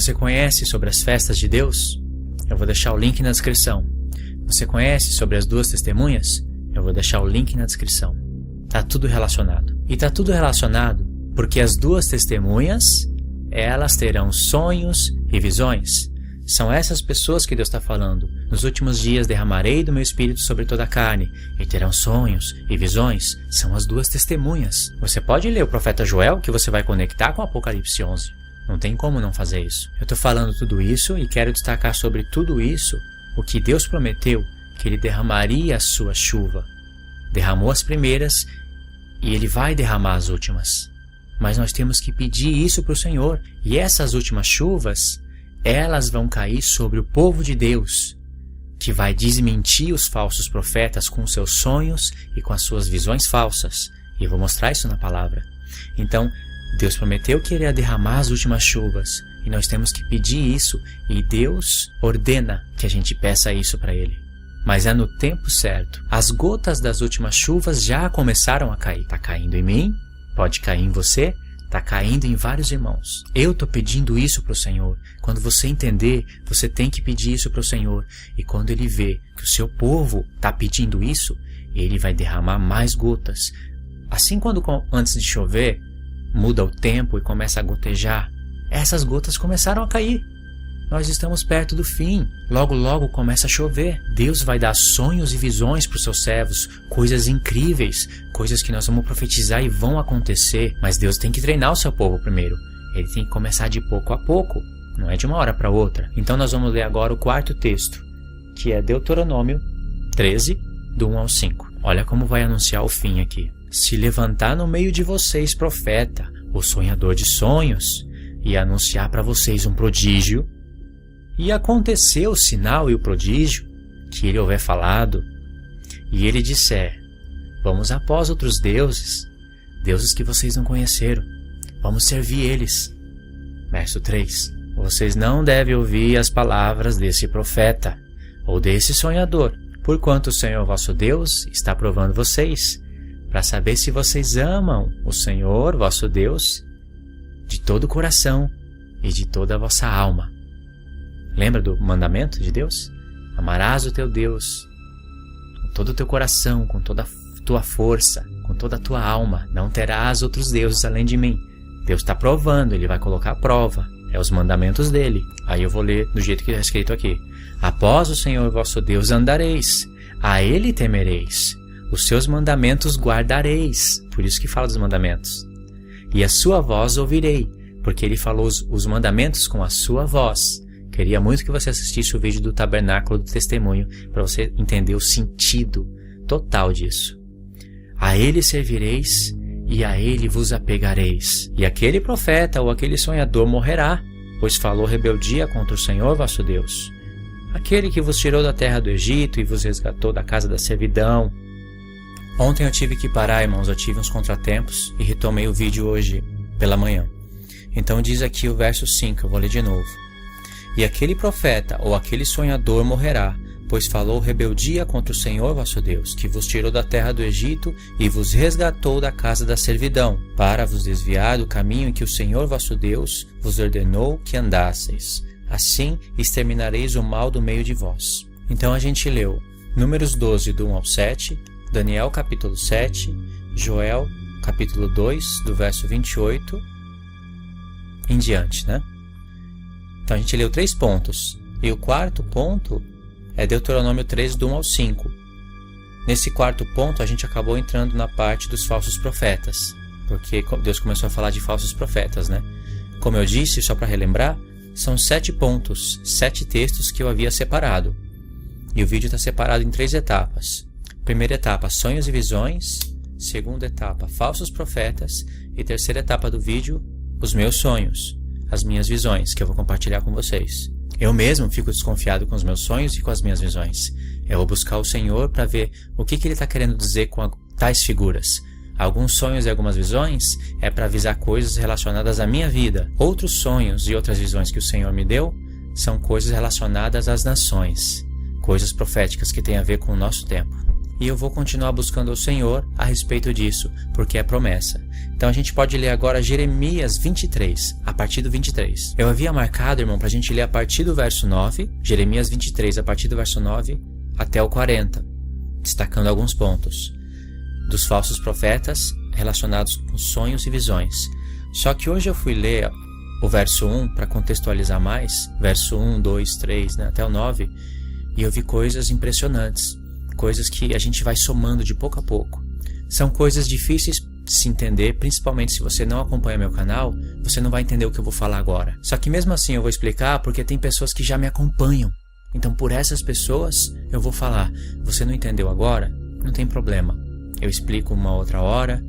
Você conhece sobre as festas de Deus? Eu vou deixar o link na descrição. Você conhece sobre as duas testemunhas? Eu vou deixar o link na descrição. Tá tudo relacionado. E tá tudo relacionado porque as duas testemunhas, elas terão sonhos e visões. São essas pessoas que Deus está falando. Nos últimos dias derramarei do meu espírito sobre toda a carne, e terão sonhos e visões. São as duas testemunhas. Você pode ler o profeta Joel, que você vai conectar com Apocalipse 11. Não tem como não fazer isso. Eu estou falando tudo isso e quero destacar sobre tudo isso o que Deus prometeu, que Ele derramaria a sua chuva. Derramou as primeiras e Ele vai derramar as últimas. Mas nós temos que pedir isso para o Senhor. E essas últimas chuvas, elas vão cair sobre o povo de Deus, que vai desmentir os falsos profetas com seus sonhos e com as suas visões falsas. E eu vou mostrar isso na palavra. Então, Deus prometeu que Ele ia derramar as últimas chuvas. E nós temos que pedir isso. E Deus ordena que a gente peça isso para Ele. Mas é no tempo certo. As gotas das últimas chuvas já começaram a cair. Está caindo em mim, pode cair em você, está caindo em vários irmãos. Eu estou pedindo isso para o Senhor. Quando você entender, você tem que pedir isso para o Senhor. E quando Ele vê que o seu povo está pedindo isso, Ele vai derramar mais gotas. Assim, quando antes de chover, muda o tempo e começa a gotejar, essas gotas começaram a cair. Nós estamos perto do fim. Logo, logo começa a chover. Deus vai dar sonhos e visões para os seus servos, coisas incríveis, coisas que nós vamos profetizar e vão acontecer. Mas Deus tem que treinar o seu povo primeiro. Ele tem que começar de pouco a pouco, não é de uma hora para outra. Então nós vamos ler agora o quarto texto, que é Deuteronômio 13, do 1 ao 5. Olha como vai anunciar o fim aqui. Se levantar no meio de vocês profeta, o sonhador de sonhos, e anunciar para vocês um prodígio, e acontecer o sinal e o prodígio que ele houver falado, e ele disser: vamos após outros deuses, deuses que vocês não conheceram, vamos servir eles. Verso 3. Vocês não devem ouvir as palavras desse profeta, ou desse sonhador, porquanto o Senhor vosso Deus está provando vocês, para saber se vocês amam o Senhor vosso Deus de todo o coração e de toda a vossa alma. Lembra do mandamento de Deus? Amarás o teu Deus com todo o teu coração, com toda a tua força, com toda a tua alma. Não terás outros deuses além de mim. Deus está provando, Ele vai colocar a prova. É os mandamentos dele. Aí eu vou ler do jeito que está escrito aqui. Após o Senhor vosso Deus andareis, a Ele temereis, os seus mandamentos guardareis. Por isso que fala dos mandamentos. E a sua voz ouvirei, porque Ele falou os mandamentos com a sua voz. Queria muito que você assistisse o vídeo do Tabernáculo do Testemunho para você entender o sentido total disso. A Ele servireis e a Ele vos apegareis. E aquele profeta ou aquele sonhador morrerá, pois falou rebeldia contra o Senhor vosso Deus. Aquele que vos tirou da terra do Egito e vos resgatou da casa da servidão. Ontem eu tive que parar, irmãos, eu tive uns contratempos e retomei o vídeo hoje pela manhã. Então diz aqui o verso 5, eu vou ler de novo. E aquele profeta ou aquele sonhador morrerá, pois falou rebeldia contra o Senhor vosso Deus, que vos tirou da terra do Egito e vos resgatou da casa da servidão, para vos desviar do caminho em que o Senhor vosso Deus vos ordenou que andasseis. Assim exterminareis o mal do meio de vós. Então a gente leu Números 12, do 1 ao 7, Daniel capítulo 7, Joel capítulo 2, do verso 28 em diante, né? Então a gente leu 3 pontos. E o quarto ponto é Deuteronômio 13, do 1 ao 5. Nesse quarto ponto a gente acabou entrando na parte dos falsos profetas, porque Deus começou a falar de falsos profetas, né? Como eu disse, só para relembrar, são 7 pontos, 7 textos que eu havia separado. E o vídeo está separado em 3 etapas. Primeira etapa, sonhos e visões. Segunda etapa, falsos profetas. E terceira etapa do vídeo, os meus sonhos, as minhas visões, que eu vou compartilhar com vocês. Eu mesmo fico desconfiado com os meus sonhos e com as minhas visões. Eu vou buscar o Senhor para ver o que Ele está querendo dizer com tais figuras. Alguns sonhos e algumas visões é para avisar coisas relacionadas à minha vida. Outros sonhos e outras visões que o Senhor me deu são coisas relacionadas às nações, coisas proféticas que têm a ver com o nosso tempo. e eu vou continuar buscando o Senhor a respeito disso, porque é promessa. Então a gente pode ler agora Jeremias 23, a partir do 23. Eu havia marcado, irmão, para a gente ler a partir do verso 9, Jeremias 23, a partir do verso 9 até o 40, destacando alguns pontos dos falsos profetas relacionados com sonhos e visões. Só que hoje eu fui ler o verso 1 para contextualizar mais, verso 1, 2, 3, né, até o 9, e eu vi coisas impressionantes, coisas que a gente vai somando de pouco a pouco. São coisas difíceis de se entender, principalmente se você não acompanha meu canal, você não vai entender o que eu vou falar agora. Só que mesmo assim eu vou explicar porque tem pessoas que já me acompanham. Então por essas pessoas eu vou falar. Você não entendeu agora? Não tem problema. Eu explico uma outra hora,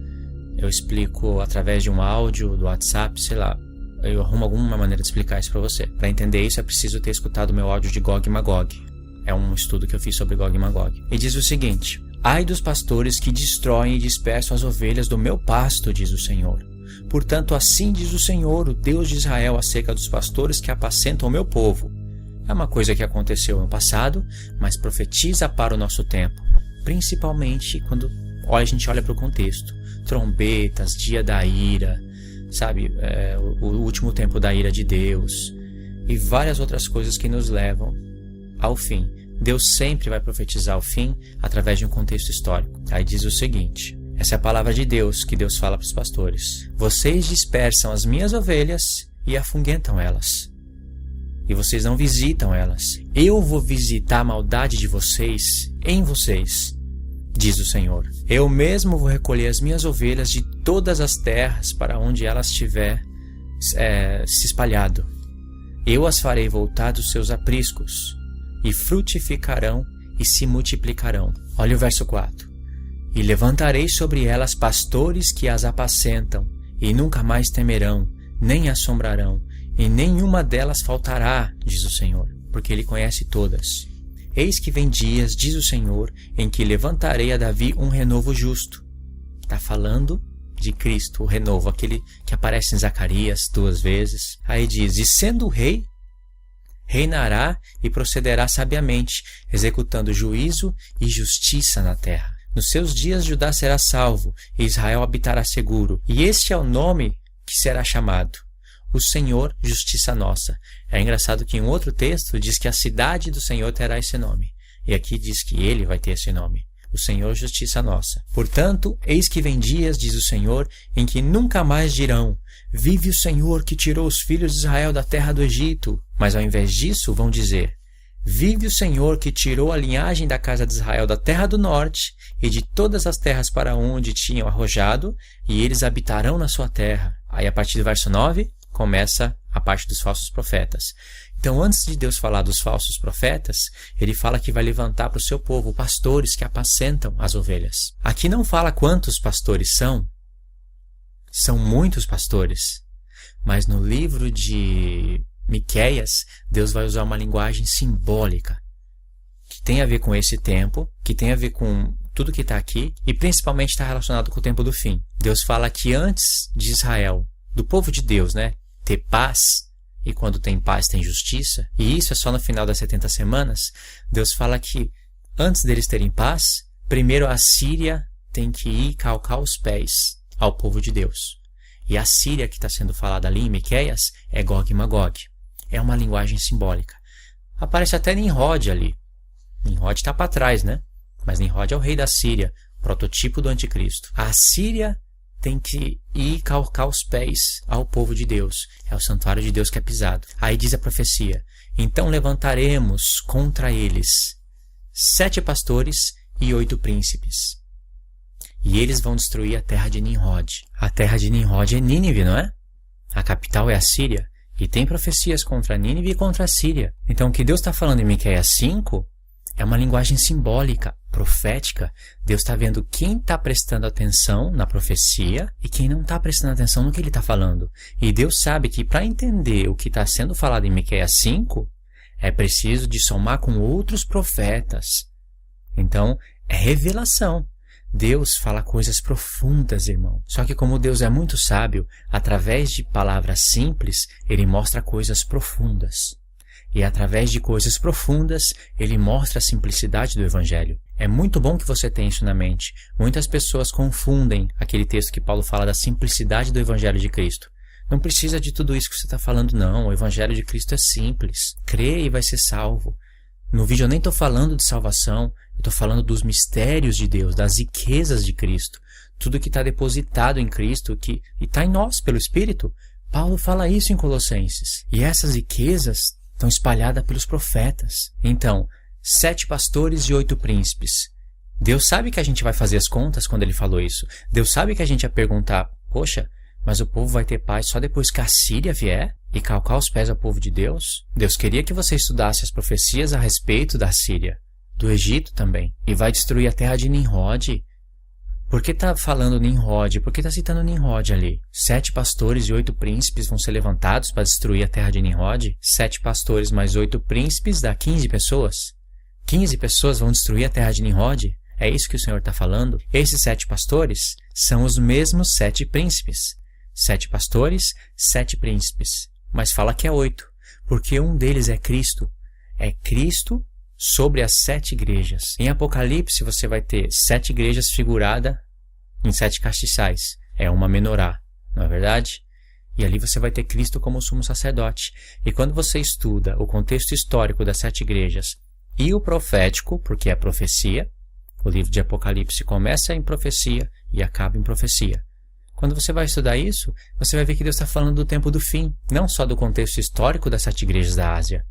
eu explico através de um áudio, do WhatsApp, sei lá. Eu arrumo alguma maneira de explicar isso para você. Para entender isso é preciso ter escutado o meu áudio de Gog e Magog. É um estudo que eu fiz sobre Gog e Magog. E diz o seguinte: ai dos pastores que destroem e dispersam as ovelhas do meu pasto, diz o Senhor. Portanto, assim diz o Senhor, o Deus de Israel, acerca dos pastores que apacentam o meu povo. É uma coisa que aconteceu no passado, mas profetiza para o nosso tempo. Principalmente quando a gente olha para o contexto. Trombetas, dia da ira, sabe? O último tempo da ira de Deus. E várias outras coisas que nos levam ao fim. Deus sempre vai profetizar o fim através de um contexto histórico. Aí diz o seguinte: essa é a palavra de Deus que Deus fala para os pastores. Vocês dispersam as minhas ovelhas e afunguentam elas. E vocês não visitam elas. Eu vou visitar a maldade de vocês em vocês, diz o Senhor. Eu mesmo vou recolher as minhas ovelhas de todas as terras para onde elas tiver se espalhado. Eu as farei voltar dos seus apriscos, e frutificarão e se multiplicarão. Olha o verso 4. E levantarei sobre elas pastores que as apacentam, e nunca mais temerão, nem assombrarão, e nenhuma delas faltará, diz o Senhor, porque Ele conhece todas. Eis que vem dias, diz o Senhor, em que levantarei a Davi um renovo justo. Está falando de Cristo, o renovo, aquele que aparece em Zacarias 2 vezes. Aí diz: e sendo rei, reinará e procederá sabiamente, executando juízo e justiça na terra. Nos seus dias Judá será salvo, e Israel habitará seguro. E este é o nome que será chamado: o Senhor, justiça nossa. É engraçado que em outro texto diz que a cidade do Senhor terá esse nome. E aqui diz que ele vai ter esse nome: o Senhor, justiça nossa. Portanto, eis que vem dias, diz o Senhor, em que nunca mais dirão: vive o Senhor que tirou os filhos de Israel da terra do Egito. Mas ao invés disso vão dizer: vive o Senhor que tirou a linhagem da casa de Israel da terra do norte e de todas as terras para onde tinham arrojado, e eles habitarão na sua terra. Aí a partir do verso 9 começa a parte dos falsos profetas. Então, antes de Deus falar dos falsos profetas, Ele fala que vai levantar para o seu povo pastores que apacentam as ovelhas. Aqui não fala quantos pastores são. São muitos pastores. Mas no livro de Miqueias, Deus vai usar uma linguagem simbólica que tem a ver com esse tempo, que tem a ver com tudo que está aqui e principalmente está relacionado com o tempo do fim. Deus fala que antes de Israel, do povo de Deus, né, ter paz, e quando tem paz tem justiça, e isso é só no final das 70 semanas, Deus fala que antes deles terem paz, primeiro a Síria tem que ir calcar os pés ao povo de Deus. E a Síria que está sendo falada ali em Miqueias é Gog e Magog. É uma linguagem simbólica. Aparece até Nimrod ali. Nimrod está para trás, né? Mas Nimrod é o rei da Síria, prototipo do anticristo. A Síria tem que ir calcar os pés ao povo de Deus. É o santuário de Deus que é pisado. Aí diz a profecia: então levantaremos contra eles 7 pastores e 8 príncipes. E eles vão destruir a terra de Nimrod. A terra de Nimrod é Nínive, não é? A capital é a Síria. E tem profecias contra Nínive e contra a Síria. Então o que Deus está falando em Miqueias 5 é uma linguagem simbólica, profética. Deus está vendo quem está prestando atenção na profecia e quem não está prestando atenção no que Ele está falando. E Deus sabe que para entender o que está sendo falado em Miqueias 5, é preciso de somar com outros profetas. Então, é revelação. Deus fala coisas profundas, irmão. Só que como Deus é muito sábio, através de palavras simples, Ele mostra coisas profundas. E através de coisas profundas, ele mostra a simplicidade do Evangelho. É muito bom que você tenha isso na mente. Muitas pessoas confundem aquele texto que Paulo fala da simplicidade do Evangelho de Cristo. Não precisa de tudo isso que você está falando, não. O Evangelho de Cristo é simples. Crê e vai ser salvo. No vídeo eu nem estou falando de salvação, eu estou falando dos mistérios de Deus, das riquezas de Cristo. Tudo que está depositado em Cristo e está em nós pelo Espírito. Paulo fala isso em Colossenses. E essas riquezas estão espalhadas pelos profetas. Então, 7 pastores e 8 príncipes. Deus sabe que a gente vai fazer as contas quando ele falou isso. Deus sabe que a gente ia perguntar, poxa, mas o povo vai ter paz só depois que a Síria vier e calcar os pés ao povo de Deus? Deus queria que você estudasse as profecias a respeito da Síria, do Egito também. E vai destruir a terra de Nimrod. Por que está falando Nimrod? Por que está citando Nimrod ali? 7 pastores e 8 príncipes vão ser levantados para destruir a terra de Nimrod? 7 pastores mais 8 príncipes dá 15 pessoas? 15 pessoas vão destruir a terra de Nimrod? É isso que o Senhor está falando? Esses 7 pastores são os mesmos 7 príncipes. 7 pastores, 7 príncipes. Mas fala que é 8, porque um deles é Cristo. É Cristo sobre as 7 igrejas. Em Apocalipse você vai ter 7 igrejas figuradas em 7 castiçais. É uma menorá, não é verdade? E ali você vai ter Cristo como sumo sacerdote. E quando você estuda o contexto histórico das 7 igrejas e o profético, porque é profecia, o livro de Apocalipse começa em profecia e acaba em profecia. Quando você vai estudar isso, você vai ver que Deus está falando do tempo do fim, não só do contexto histórico das 7 igrejas da Ásia.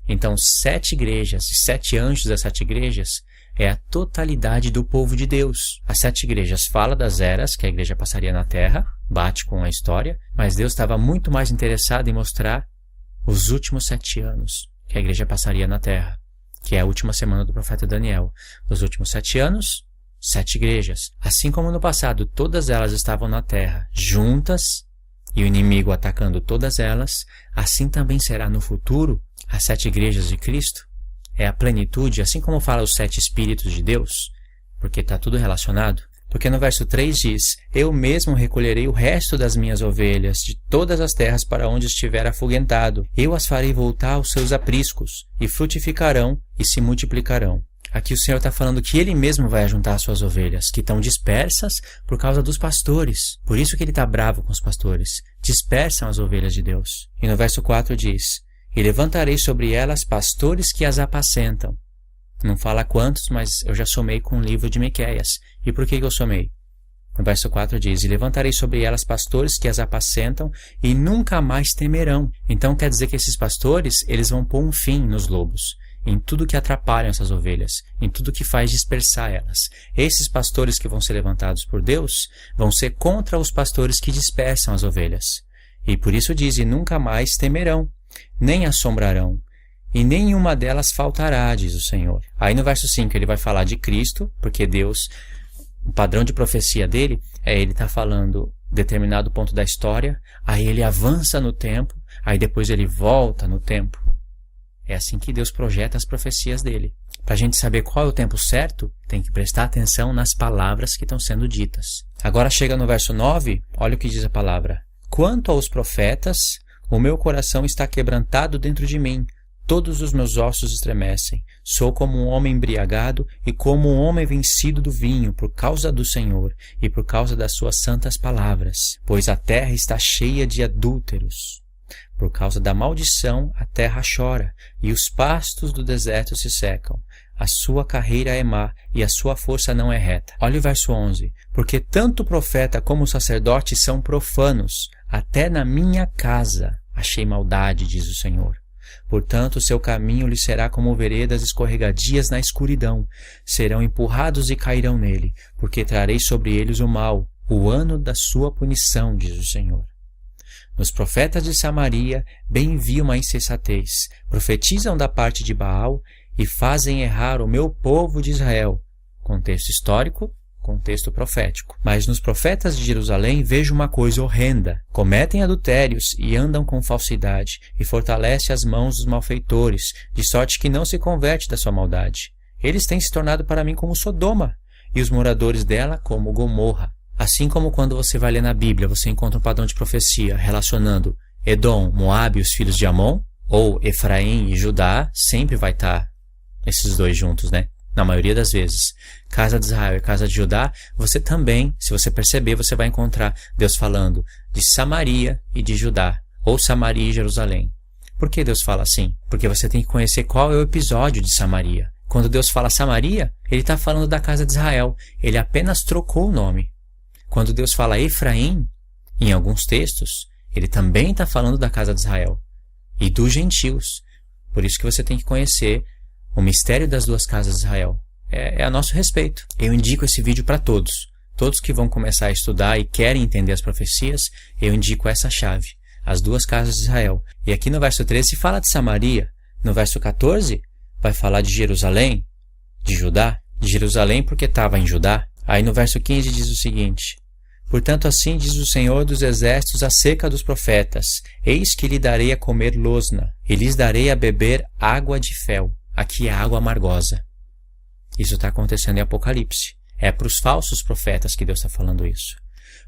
Então, 7 igrejas e 7 anjos das 7 igrejas é a totalidade do povo de Deus. As 7 igrejas falam das eras que a igreja passaria na terra, bate com a história, mas Deus estava muito mais interessado em mostrar os últimos 7 anos que a igreja passaria na terra, que é a última semana do profeta Daniel. Os últimos 7 anos, 7 igrejas. Assim como no passado todas elas estavam na terra juntas e o inimigo atacando todas elas, assim também será no futuro as 7 igrejas de Cristo. É a plenitude, assim como fala os 7 Espíritos de Deus, porque está tudo relacionado. Porque no verso 3 diz, eu mesmo recolherei o resto das minhas ovelhas de todas as terras para onde estiver afugentado. Eu as farei voltar aos seus apriscos, e frutificarão e se multiplicarão. Aqui o Senhor está falando que Ele mesmo vai ajuntar as suas ovelhas, que estão dispersas por causa dos pastores. Por isso que Ele está bravo com os pastores. Dispersam as ovelhas de Deus. E no verso 4 diz, e levantarei sobre elas pastores que as apacentam. Não fala quantos, mas eu já somei com o livro de Miqueias. E por que eu somei? No verso 4 diz, e levantarei sobre elas pastores que as apacentam e nunca mais temerão. Então quer dizer que esses pastores, eles vão pôr um fim nos lobos, em tudo que atrapalha essas ovelhas, em tudo que faz dispersar elas. Esses pastores que vão ser levantados por Deus vão ser contra os pastores que dispersam as ovelhas. E por isso diz, e nunca mais temerão, nem assombrarão, e nenhuma delas faltará, diz o Senhor. Aí no verso 5 ele vai falar de Cristo, porque Deus, o padrão de profecia dele é ele estar falando determinado ponto da história, aí ele avança no tempo, aí depois ele volta no tempo. É assim que Deus projeta as profecias dele. Para a gente saber qual é o tempo certo, tem que prestar atenção nas palavras que estão sendo ditas. Agora chega no verso 9, olha o que diz a palavra. Quanto aos profetas, o meu coração está quebrantado dentro de mim, todos os meus ossos estremecem. Sou como um homem embriagado e como um homem vencido do vinho, por causa do Senhor e por causa das suas santas palavras. Pois a terra está cheia de adúlteros. Por causa da maldição, a terra chora, e os pastos do deserto se secam. A sua carreira é má, e a sua força não é reta. Olha o verso 11. Porque tanto o profeta como o sacerdote são profanos, até na minha casa achei maldade, diz o Senhor. Portanto, o seu caminho lhe será como veredas escorregadias na escuridão. Serão empurrados e cairão nele, porque trarei sobre eles o mal, o ano da sua punição, diz o Senhor. Nos profetas de Samaria bem vi uma insensatez. Profetizam da parte de Baal e fazem errar o meu povo de Israel. Contexto histórico, contexto profético. Mas nos profetas de Jerusalém vejo uma coisa horrenda. Cometem adultérios e andam com falsidade, e fortalece as mãos dos malfeitores, de sorte que não se converte da sua maldade. Eles têm se tornado para mim como Sodoma, e os moradores dela como Gomorra. Assim como quando você vai ler na Bíblia, você encontra um padrão de profecia relacionando Edom, Moabe e os filhos de Amon, ou Efraim e Judá, sempre vai estar esses dois juntos, né? Na maioria das vezes. Casa de Israel e casa de Judá, você também, se você perceber, você vai encontrar Deus falando de Samaria e de Judá, ou Samaria e Jerusalém. Por que Deus fala assim? Porque você tem que conhecer qual é o episódio de Samaria. Quando Deus fala Samaria, Ele está falando da casa de Israel. Ele apenas trocou o nome. Quando Deus fala Efraim, em alguns textos, Ele também está falando da casa de Israel e dos gentios. Por isso que você tem que conhecer o mistério das duas casas de Israel. É a nosso respeito. Eu indico esse vídeo para todos. Todos que vão começar a estudar e querem entender as profecias, eu indico essa chave. As duas casas de Israel. E aqui no verso 13 se fala de Samaria. No verso 14 vai falar de Jerusalém, de Judá. De Jerusalém porque estava em Judá. Aí no verso 15 diz o seguinte: portanto assim diz o Senhor dos Exércitos acerca dos profetas: eis que lhe darei a comer losna, e lhes darei a beber água de fel. Aqui é água amargosa. Isso está acontecendo em Apocalipse. É para os falsos profetas que Deus está falando isso.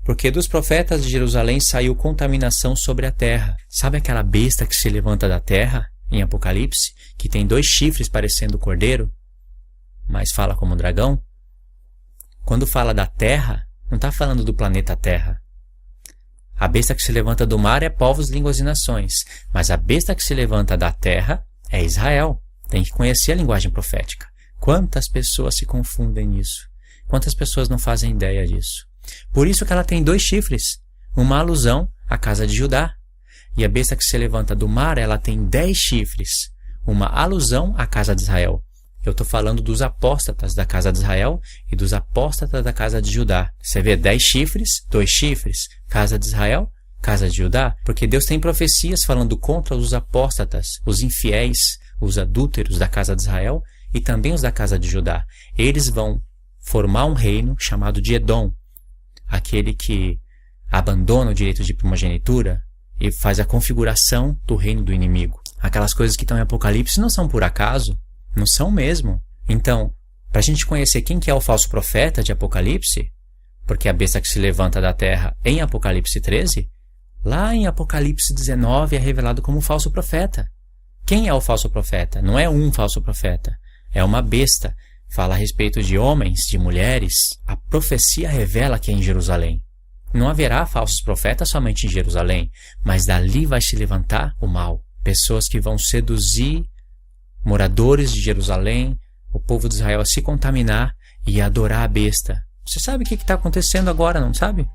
Porque dos profetas de Jerusalém saiu contaminação sobre a terra. Sabe aquela besta que se levanta da terra, em Apocalipse, que tem 2 chifres parecendo cordeiro, mas fala como dragão? Quando fala da terra, não está falando do planeta Terra. A besta que se levanta do mar é povos, línguas e nações. Mas a besta que se levanta da terra é Israel. Tem que conhecer a linguagem profética. Quantas pessoas se confundem nisso? Quantas pessoas não fazem ideia disso? Por isso que ela tem 2 chifres. Uma alusão à casa de Judá. E a besta que se levanta do mar, ela tem 10 chifres. Uma alusão à casa de Israel. Eu estou falando dos apóstatas da casa de Israel e dos apóstatas da casa de Judá. Você vê 10 chifres, 2 chifres. Casa de Israel, casa de Judá. Porque Deus tem profecias falando contra os apóstatas, os infiéis, os adúlteros da casa de Israel e também os da casa de Judá. Eles vão formar um reino chamado de Edom. Aquele que abandona o direito de primogenitura e faz a configuração do reino do inimigo. Aquelas coisas que estão em Apocalipse não são por acaso. Não são mesmo. Então, para a gente conhecer quem que é o falso profeta de Apocalipse, porque a besta que se levanta da terra em Apocalipse 13, lá em Apocalipse 19 é revelado como falso profeta. Quem é o falso profeta? Não é um falso profeta. É uma besta. Fala a respeito de homens, de mulheres. A profecia revela que é em Jerusalém. Não haverá falsos profetas somente em Jerusalém, mas dali vai se levantar o mal. Pessoas que vão seduzir moradores de Jerusalém, o povo de Israel a se contaminar e adorar a besta. Você sabe o que está acontecendo agora, não sabe?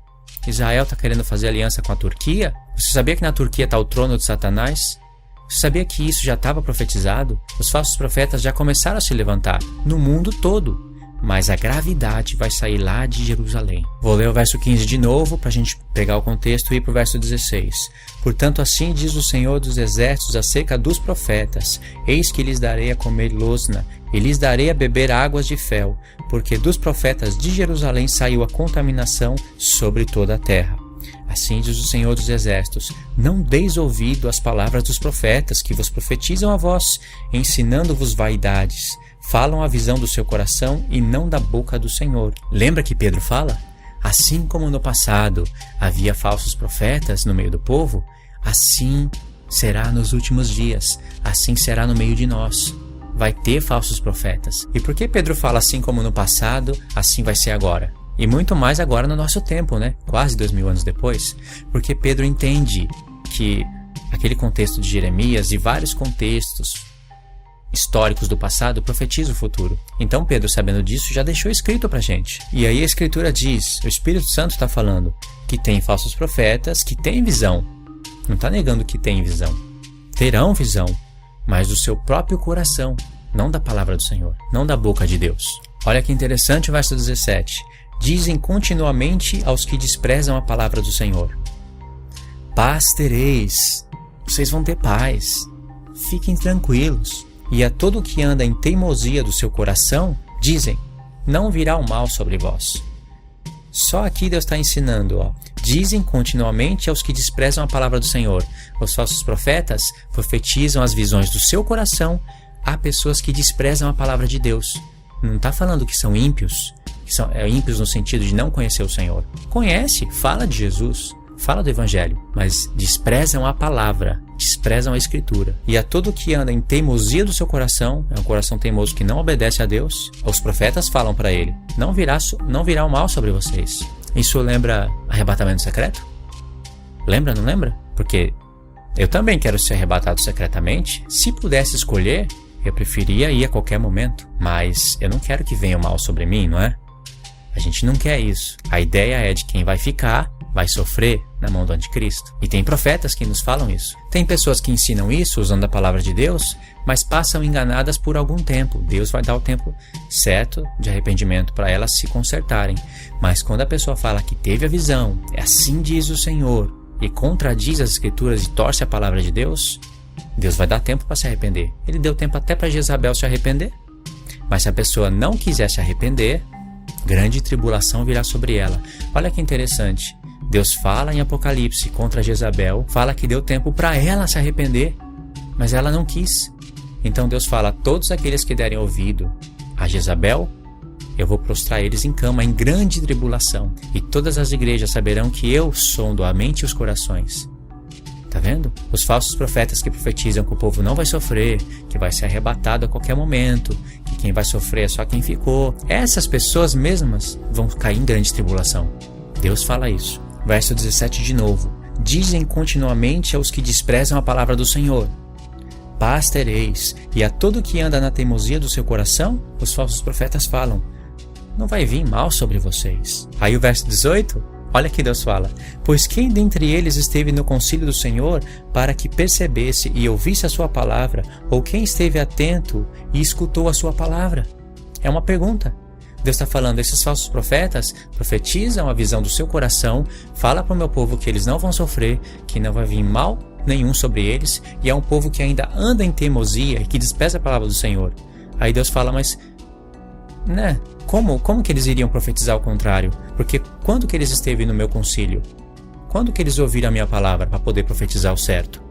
Israel está querendo fazer aliança com a Turquia. Você sabia que na Turquia está o trono de Satanás? Você sabia que isso já estava profetizado? Os falsos profetas já começaram a se levantar no mundo todo. Mas a gravidade vai sair lá de Jerusalém. Vou ler o verso 15 de novo para a gente pegar o contexto e ir para o verso 16. Portanto, assim diz o Senhor dos Exércitos acerca dos profetas: eis que lhes darei a comer losna, e lhes darei a beber águas de fel, porque dos profetas de Jerusalém saiu a contaminação sobre toda a terra. Assim diz o Senhor dos Exércitos: não deis ouvido às palavras dos profetas que vos profetizam a vós, ensinando-vos vaidades. Falam a visão do seu coração e não da boca do Senhor. Lembra que Pedro fala? Assim como no passado havia falsos profetas no meio do povo, assim será nos últimos dias, assim será no meio de nós. Vai ter falsos profetas. E por que Pedro fala assim como no passado, assim vai ser agora? E muito mais agora no nosso tempo, né? Quase 2000 anos depois. Porque Pedro entende que aquele contexto de Jeremias e vários contextos históricos do passado profetizam o futuro. Então Pedro, sabendo disso, já deixou escrito pra gente. E aí a Escritura diz, o Espírito Santo está falando, que tem falsos profetas, que tem visão. Não está negando que tem visão. Terão visão, mas do seu próprio coração, não da palavra do Senhor, não da boca de Deus. Olha que interessante o verso 17. Dizem continuamente aos que desprezam a palavra do Senhor: paz tereis. Vocês vão ter paz. Fiquem tranquilos. E a todo o que anda em teimosia do seu coração, dizem: não virá o mal sobre vós. Só aqui Deus está ensinando, dizem continuamente aos que desprezam a palavra do Senhor. Os falsos profetas profetizam as visões do seu coração a pessoas que desprezam a palavra de Deus. Não está falando que são ímpios, que são ímpios no sentido de não conhecer o Senhor. Conhece, fala de Jesus, fala do Evangelho, mas desprezam a palavra, desprezam a Escritura. E a todo que anda em teimosia do seu coração, é um coração teimoso que não obedece a Deus, os profetas falam para ele, não virá o mal sobre vocês. Isso lembra arrebatamento secreto? Lembra, não lembra? Porque eu também quero ser arrebatado secretamente. Se pudesse escolher, eu preferia ir a qualquer momento. Mas eu não quero que venha o mal sobre mim, não é? A gente não quer isso. A ideia é de quem vai ficar, vai sofrer na mão do anticristo. E tem profetas que nos falam isso. Tem pessoas que ensinam isso usando a palavra de Deus, mas passam enganadas por algum tempo. Deus vai dar o tempo certo de arrependimento para elas se consertarem. Mas quando a pessoa fala que teve a visão, é assim diz o Senhor, e contradiz as Escrituras e torce a palavra de Deus, Deus vai dar tempo para se arrepender. Ele deu tempo até para Jezabel se arrepender. Mas se a pessoa não quiser se arrepender, grande tribulação virá sobre ela. Olha que interessante. Deus fala em Apocalipse contra Jezabel, fala que deu tempo para ela se arrepender, mas ela não quis. Então Deus fala, todos aqueles que derem ouvido a Jezabel, eu vou prostrar eles em cama, em grande tribulação. E todas as igrejas saberão que eu sondo a mente e os corações. Tá vendo? Os falsos profetas que profetizam que o povo não vai sofrer, que vai ser arrebatado a qualquer momento, que quem vai sofrer é só quem ficou. Essas pessoas mesmas vão cair em grande tribulação. Deus fala isso. Verso 17 de novo. Dizem continuamente aos que desprezam a palavra do Senhor, paz tereis, e a todo que anda na teimosia do seu coração, os falsos profetas falam, não vai vir mal sobre vocês. Aí o verso 18, olha que Deus fala, pois quem dentre eles esteve no concílio do Senhor para que percebesse e ouvisse a sua palavra, ou quem esteve atento e escutou a sua palavra? É uma pergunta. Deus está falando, esses falsos profetas profetizam a visão do seu coração, fala para o meu povo que eles não vão sofrer, que não vai vir mal nenhum sobre eles, e é um povo que ainda anda em teimosia e que despreza a palavra do Senhor. Aí Deus fala, mas como que eles iriam profetizar o contrário? Porque quando que eles esteve no meu concílio? Quando que eles ouviram a minha palavra para poder profetizar o certo?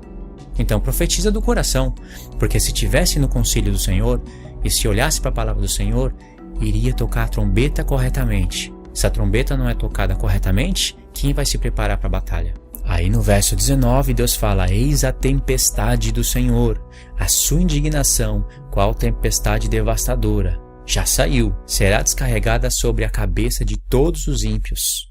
Então profetiza do coração, porque se estivesse no concílio do Senhor e se olhasse para a palavra do Senhor, iria tocar a trombeta corretamente. Se a trombeta não é tocada corretamente, quem vai se preparar para a batalha? Aí no verso 19 Deus fala, eis a tempestade do Senhor, a sua indignação, qual tempestade devastadora, já saiu, será descarregada sobre a cabeça de todos os ímpios.